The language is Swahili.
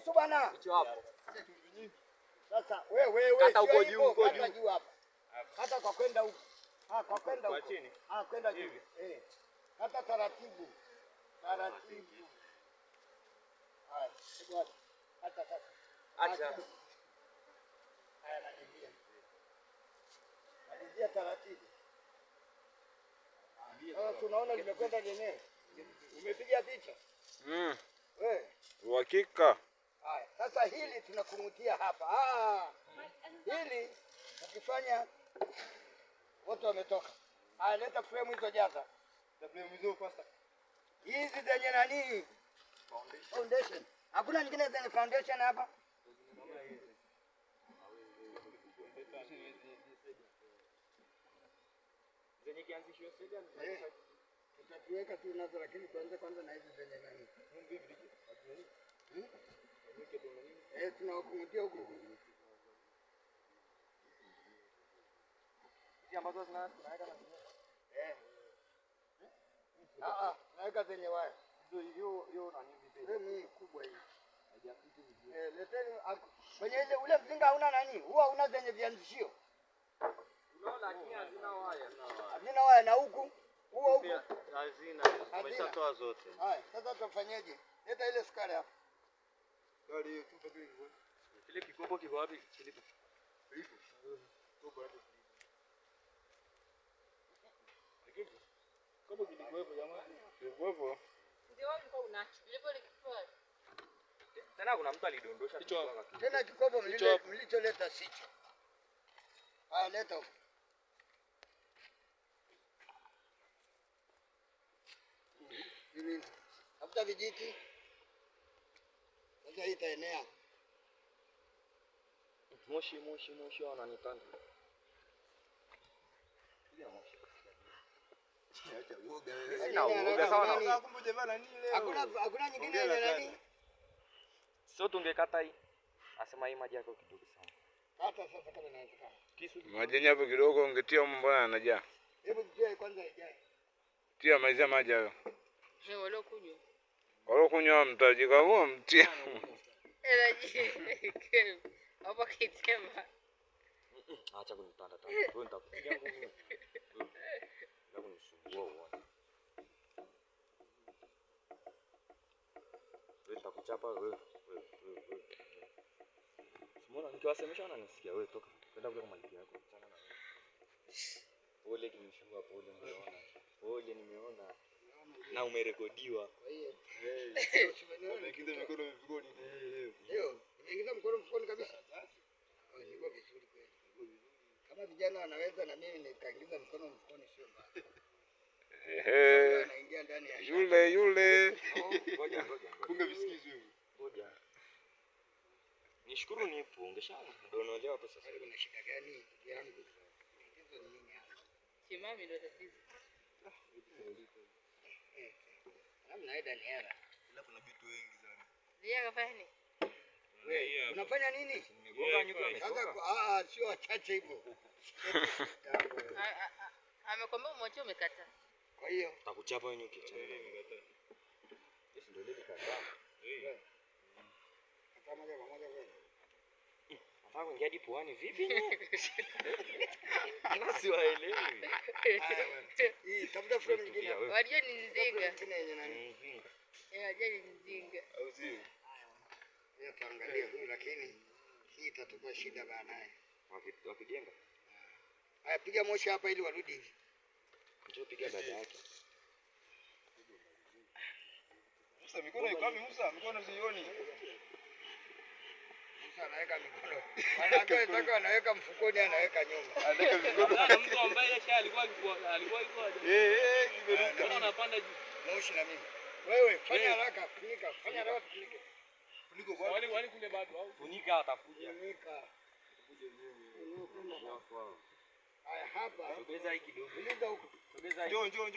kisu bwana. Hicho hapo. Sasa wewe kata huko juu, huko juu hapa. Hata kwa kwenda huko. Kwa kwenda huko. Kwa chini. Kwenda juu. Hata taratibu. Taratibu. Haya, sasa. Hata sasa. Acha. Haya najidia. Najidia taratibu. Sasa tunaona limekwenda lenyewe. Umepiga picha? Uhakika. Haya, sasa hili tunakumutia hapa. Hili ukifanya wote wametoka. Haya, leta frame hizo jaza. Frame hizo pasta. Hizi zenye nani? Foundation. Hakuna nyingine zenye foundation hapa? Zenye kianzisho sasa tutatuweka tu nazo, lakini kwanza na hizi zenye nani? Tunawakumutia huko. Hizi ambazo tunaweka na naweka zenye waya. Hiyo nani frame hii kubwa hii. Haijapita vizuri. Leteni kwenye ile ule mzinga hauna nani? Huwa una zenye vianzishio. Unaona lakini hazina waya. Hazina waya na huku. Huko hazina. Umeshatoa zote. Haya, sasa tufanyeje? Leta ile sukari hapa. Sukari hiyo tupa kile kiko. Kile kikopo kiko wapi? Kilipo. Kilipo. Tupa hapo. Lakini kama kilikuwepo jamani. Kilikuwepo. Ndio ulikuwa unacho. Ile kikopo. Tena kuna mtu alidondosha kitu. Tena kikopo mlicholeta sicho. Haya, leta huko. Mimi tafuta vijiti. Sasa hii itaenea. Moshi wananitanda. Ile moshi. Acha uoga wewe. Sina uoga sana. Kumbe jamaa nini leo? Hakuna nyingine ile nani? Sio tungekata hii. Asema hii maji yako kidogo sana. Hata sasa kama inawezekana. Maji hapo kidogo ungetia mbona yanajaa. Hebu tia kwanza ijae. Tia maji hayo. Wale kunywa. Wale kunywa mtajika huo mtia. Hapa kitema. Acha kunitanda tanda. Wewe nitakupiga nguvu. Na kunisumbua uone. Wewe nitakuchapa wewe. Simona nikiwasemesha wananisikia wewe toka. Kwenda kule kwa maliki yako. Achana na wewe. Pole kinishua pole nimeona. Pole nimeona. Na umerekodiwa. Kwa hiyo umekiza mikono mfukoni. Nimeingiza mkono mfukoni kabisa. Niko vizuri kweli. Kama vijana wanaweza na mimi nikaingiza mkono mfukoni sio mbaya. Anaingia ndani ya yule. Ngoja. Funga visikizo hivi. Ngoja. Nishukuru nipo. Ungeshadonolewa pesa sasa. Kuna shida gani yangu? Tatizo ni nini hapa? Simami ndio tatizo. Naenda ni hela. Ila kuna vitu vingi sana. Ndio kafanya nini? Wewe unafanya nini? Nimegonga nyuki ametoka. Sasa sio wachache hivyo. Amekwambia umwache umekata. Kwa hiyo takuchapa nyuki chana. Yes ndio ile kataa. Kata moja wewe. Nataka kuingia hadi puani vipi ni? Basi waelewi. Hii tafuta frame nyingine. Wajua ni nzinga. Nzinga. Wajua ni nzinga. Au sio? Haya tuangalie huyu, lakini hii itatupa shida baadaye. Wakijenga. Haya piga moshi hapa ili warudi hivi. Njoo piga dada yake. Musa mikono iko wapi Musa? Mikono sioni. Musa anaweka mikono. Anataka anaweka mfukoni, anaweka nyuma. Anaweka mikono. Mtu ambaye yeye alikuwa iko. Kimeruka. Anapanda juu. Moshi na mimi. Wewe fanya haraka, funika. Fanya haraka funika. Funiko bwana. Wali kule bado au? Funika atakuja. Funika. Kuja mwenyewe. Haya hapa. Sogeza hii kidogo. Funika huko. Sogeza hii. Njoo.